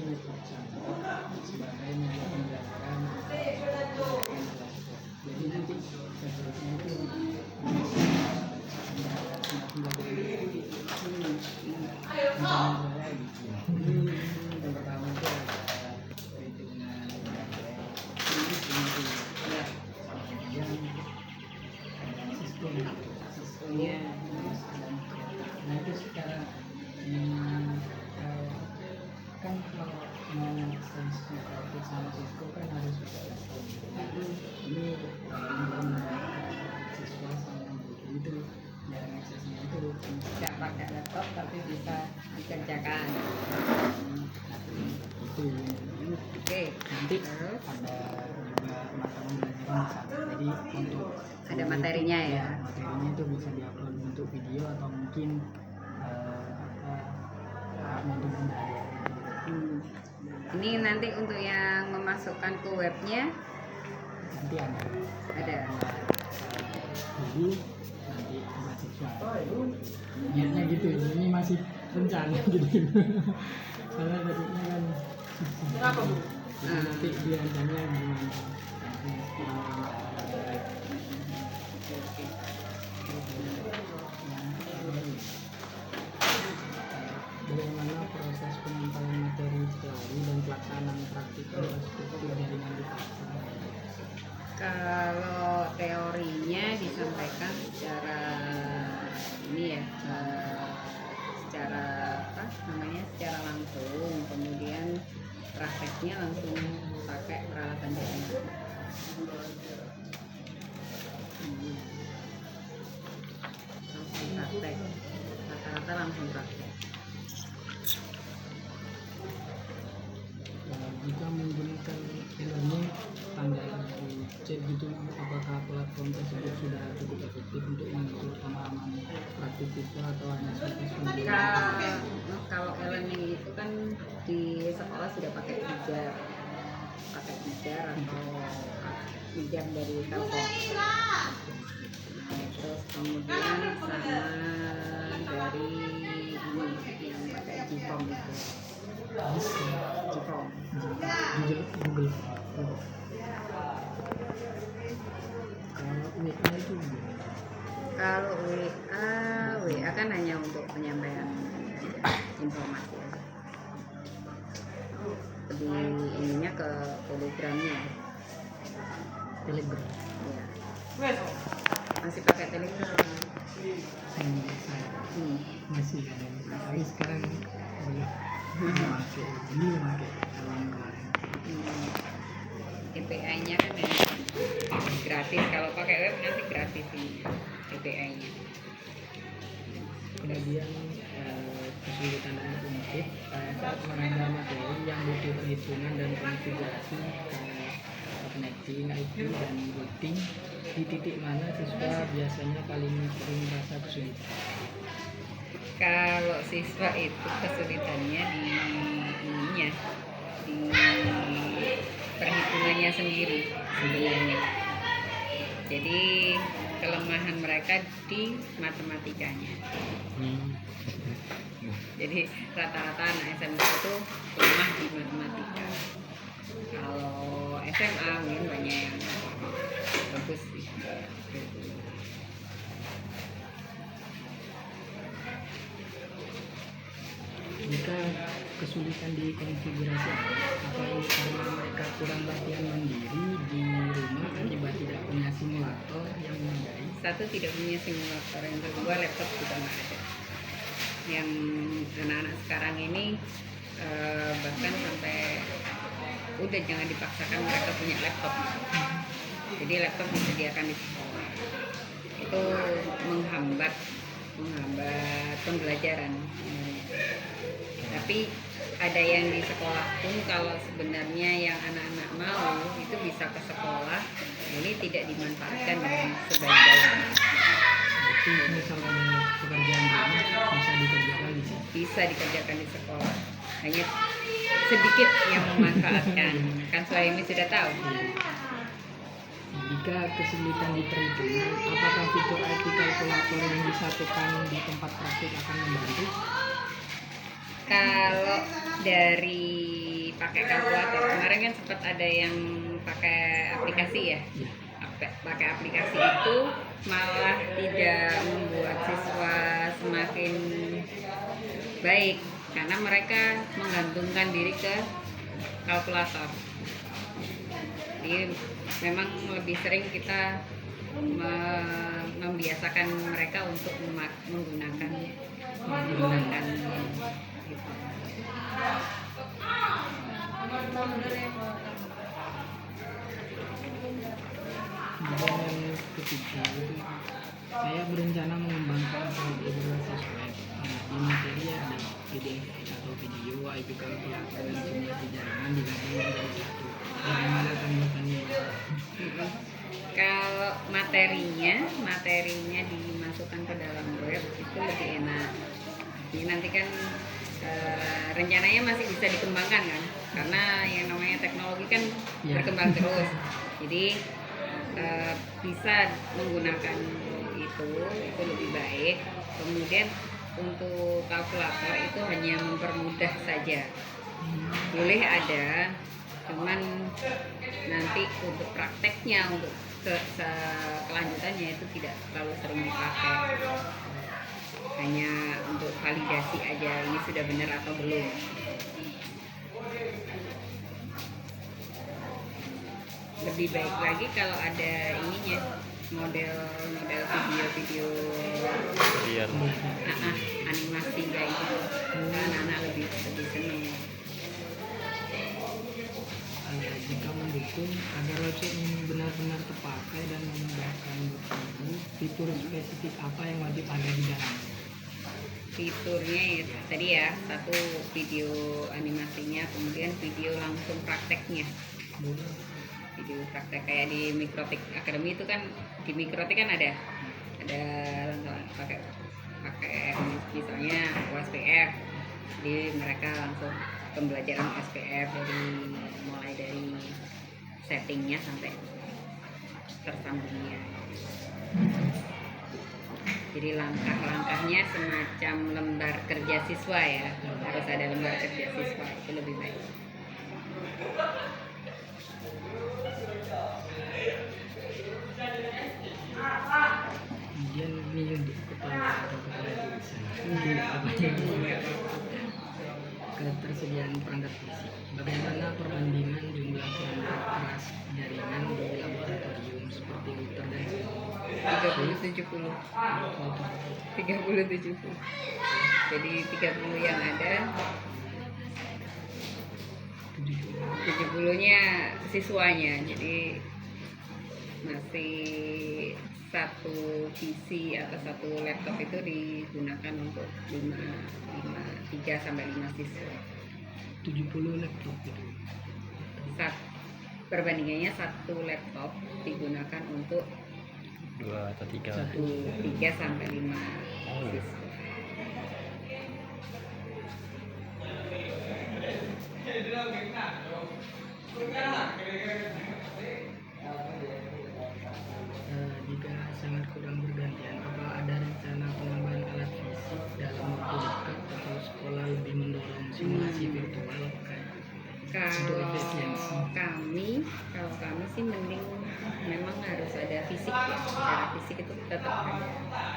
YouTube channel sebagai media pembelajaran jadi nanti seterusnya itu yang pertama itu ada perhitungan sistemnya. Nah itu secara kan kalau mau sensi praktik sama Cisco kan harus bisa laptop. Ini siswa sama guru itu jarang aksesnya itu Tidak pakai laptop tapi bisa dikerjakan. itu Oke. nanti ada juga mata pembelajaran di sana. Jadi untuk Ada materinya ya? Materinya itu bisa diupload untuk video atau mungkin untuk pembelajaran. Ini nanti untuk yang memasukkan ke webnya Nanti ada dulu nanti mahasiswa niatnya gitu, ini masih rencana gitu karena tadinya kan nanti dirancangnya gimana bagaimana proses penyampaian materi teori dan pelaksanaan praktik infrastruktur jaringan dipaksa. kalau teorinya disampaikan secara ini ya, secara apa namanya, secara langsung, kemudian prakteknya langsung pakai peralatan jaringan. Langsung praktek, rata-rata langsung praktek. Jika menggunakan e-learning standar chat gitu, apakah platform tersebut sudah cukup efektif untuk mengukur pemahaman praktik siswa atau hanya sebatas pembelajaran? Kalau e-learning itu kan di sekolah sudah pakai pijar atau pijar dari Telkom. Terus kemudian sama dari ini yang pakai Gcom itu. Gcom. Google. Kalau WA itu Kalau WA kan hanya untuk penyampaian informasi. Lebih ininya ke Telegramnya. Telegram. Ya. Masih pakai Telegram. Masih tapi sekarang boleh pakai tahun kemarin. TPI-nya kan ya gratis. Kalau pakai web nanti gratis ini TPI-nya. Kemudian kesulitan dan kognitif saat mengambil materi yang butuh perhitungan dan konfigurasi connecting, IP dan routing, di titik mana siswa biasanya paling sering merasa kesulitan? Kalau siswa itu kesulitannya di ininya, di perhitungannya sendiri sebenarnya. Jadi kelemahan mereka di matematikanya. Jadi rata-rata anak SMA itu lemah di matematika. Kalau SMA mungkin banyak yang bagus sih. Jika kesulitan di konfigurasi, apa ini karena mereka kurang latihan mandiri di rumah akibat tidak punya simulator yang memadai? Satu, tidak punya simulator. Yang kedua, laptop juga nggak ada. Yang anak-anak sekarang ini bahkan sampai udah jangan dipaksakan mereka punya laptop. Jadi laptop disediakan di sekolah. Itu menghambat pembelajaran. Tapi ada yang di sekolah pun kalau sebenarnya yang anak-anak mau itu bisa ke sekolah, ini tidak dimanfaatkan dengan sebaik-baiknya. Jadi misalnya pekerjaan rumah bisa dikerjakan di sini. Bisa dikerjakan di sekolah, hanya sedikit yang memanfaatkan. Kan Suhaimi sudah tahu. Jika kesulitan di perhitungan, apakah fitur IT kalkulator yang disatukan di tempat praktik akan membantu? Kalau dari pakai kalkulator. Kemarin kan sempat ada yang pakai aplikasi ya. Ya. Pakai aplikasi itu malah tidak membuat siswa semakin baik karena mereka menggantungkan diri ke kalkulator. Jadi memang lebih sering kita membiasakan mereka untuk menggunakan gitu. Kemudian yang ketiga itu saya berencana mengembangkan berbasis web. Di materi ada PDF atau video, IP kalkulator dan simulasi jaringan digabung menjadi satu. Bagaimana tanggapannya? Kalau materinya dimasukkan ke dalam web itu lebih enak. Ini nanti kan rencananya masih bisa dikembangkan kan, karena yang namanya teknologi kan Ya. berkembang terus. Jadi bisa menggunakan itu lebih baik. Kemudian untuk kalkulator itu hanya mempermudah saja. Boleh ada, cuman nanti untuk prakteknya, untuk kelanjutannya itu tidak terlalu sering dipakai. Hanya untuk validasi aja ini sudah benar atau belum. Lebih baik lagi kalau ada ininya, model video Biar animasi kayak gitu. Anak-anak lebih seneng. Jika mendukung agar website ini benar-benar terpakai dan memudahkan berguru, fitur spesifik apa yang wajib ada di dalam? Fiturnya ya, tadi ya, satu video animasinya, kemudian video langsung prakteknya. Video praktek kayak di Mikrotik Academy itu kan, di Mikrotik kan ada pakai misalnya OSPF, jadi mereka langsung pembelajaran SPF mulai dari settingnya sampai tersambungnya. Jadi langkah-langkahnya semacam lembar kerja siswa ya, harus ada lembar kerja siswa, itu lebih baik. Kemudian ini untuk kepala desa. Apa yang ketersediaan perangkat fisik. Bagaimana perbandingan jumlah perangkat keras jaringan di laboratorium seperti router dan 30-70. Jadi 30 yang ada, 70-nya siswanya. Jadi masih satu PC atau satu laptop itu digunakan untuk 3 sampai 5 siswa. 70 laptop itu. Perbandingannya satu laptop digunakan untuk 2 atau 3. 3 sampai 5 siswa. Jika sangat kurang bergantian, apa ada rencana penambahan alat fisik dalam waktu dekat atau sekolah lebih mendorong simulasi virtual untuk efisiensi? Kalau kami sih mending memang harus ada fisik ya, secara fisik itu tetap ada.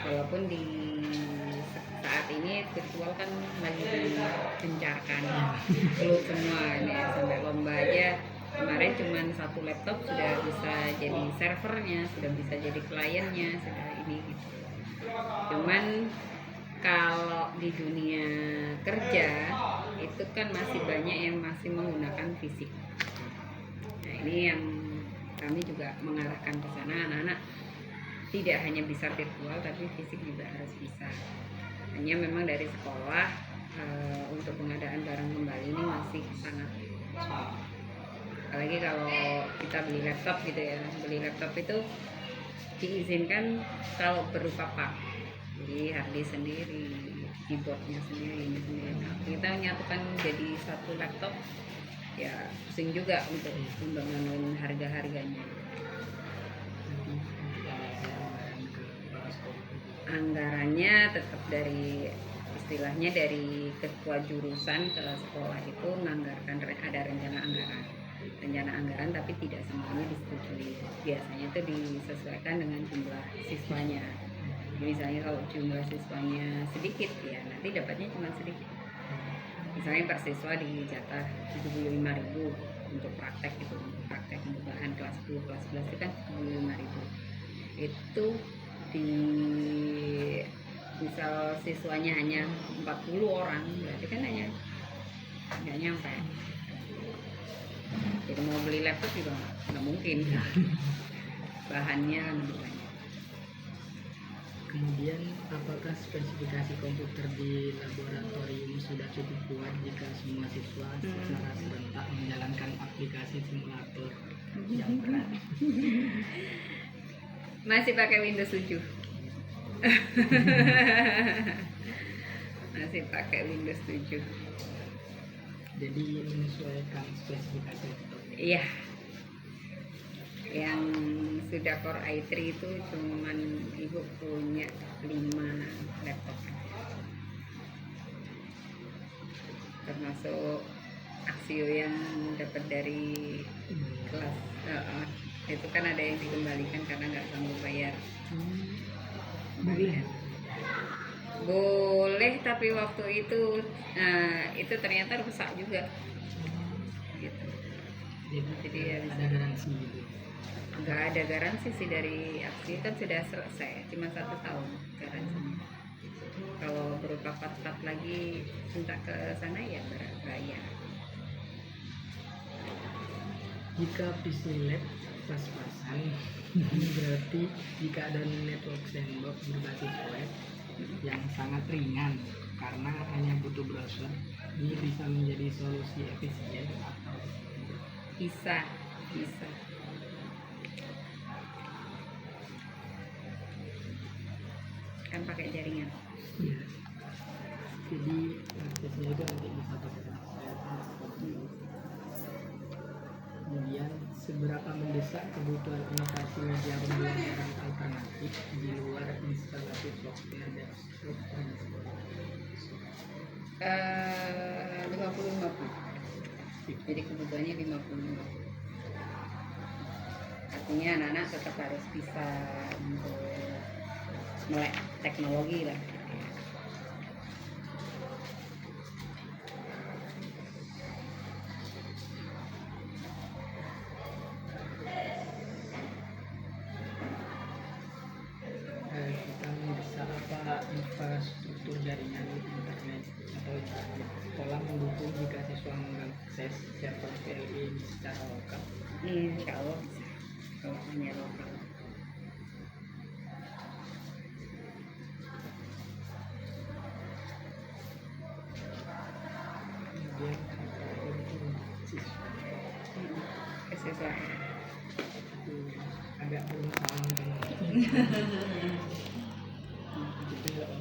Walaupun di saat ini virtual kan lagi digencarkan, keluar semua ini sampai lomba aja. Kemarin cuman satu laptop sudah bisa jadi servernya, sudah bisa jadi kliennya, sudah ini gitu. Cuman kalau di dunia kerja itu kan masih banyak yang masih menggunakan fisik. Nah ini yang kami juga mengarahkan ke sana, anak-anak tidak hanya bisa virtual tapi fisik juga harus bisa. Hanya memang dari sekolah untuk pengadaan barang kembali ini masih sangat sulit. Apalagi kalau kita beli laptop gitu ya, beli laptop itu diizinkan kalau berupa pak, jadi harddisk sendiri, keyboardnya sendiri, ini sendiri. Nah, kita menyatukan jadi satu laptop ya pusing juga untuk membangun harga-harganya. Anggarannya tetap istilahnya dari ketua jurusan ke sekolah itu menganggarkan, ada rencana rencana anggaran, tapi tidak semuanya disetujui. Biasanya itu disesuaikan dengan jumlah siswanya. Jadi misalnya kalau jumlah siswanya sedikit, ya nanti dapatnya cuma sedikit. Misalnya per siswa dijatah 75.000 untuk praktek itu, praktek pembukaan kelas 10, kelas 11 itu kan 75.000. Itu di misal siswanya hanya 40 orang, berarti kan hanya nggak nyampe. Jadi mau beli laptop juga nggak mungkin. Bahannya lebih banyak. Kemudian, apakah spesifikasi komputer di laboratorium sudah cukup kuat jika semua siswa secara serentak menjalankan aplikasi simulator yang berat? Masih pakai Windows 7. Masih pakai Windows 7. Jadi menyesuaikan spesifikasi laptop. Iya. Yang sudah Core i3 itu cuman ibu punya 5 laptop, termasuk Axio yang dapat dari kelas. Itu kan ada yang dikembalikan karena nggak sanggup bayar. Boleh. Boleh, tapi waktu itu itu ternyata rusak juga gitu. Jadi ya bisa. Ada garansi gitu. Nggak ada garansi sih dari aksi, kan sudah selesai, cuma 1 tahun garansinya. Kalau berupa part-part lagi minta ke sana ya berbayar. Jika PC lab pas-pasan, berarti jika ada network sandbox berbasis web yang sangat ringan karena hanya butuh browser, ini bisa menjadi solusi efisien atau Bisa. Kan pakai jaringan. ya. Jadi aksesnya itu nanti bisa pakai website. Kemudian, seberapa mendesak kebutuhan inovasi media pembelajaran alternatif di luar instalasi software desktop transport? 50-50. Jadi kebutuhannya 50-50. Artinya anak-anak tetap harus bisa untuk melek teknologi lah. Kita mendesak apa infrastruktur jaringan internet atau sekolah mendukung jika siswa mengakses server VLE secara lokal. Insya Allah bisa. Kalau hanya lokal. Kemudian untuk siswa Kesesuaian. itu agak bermasalah. Kita nggak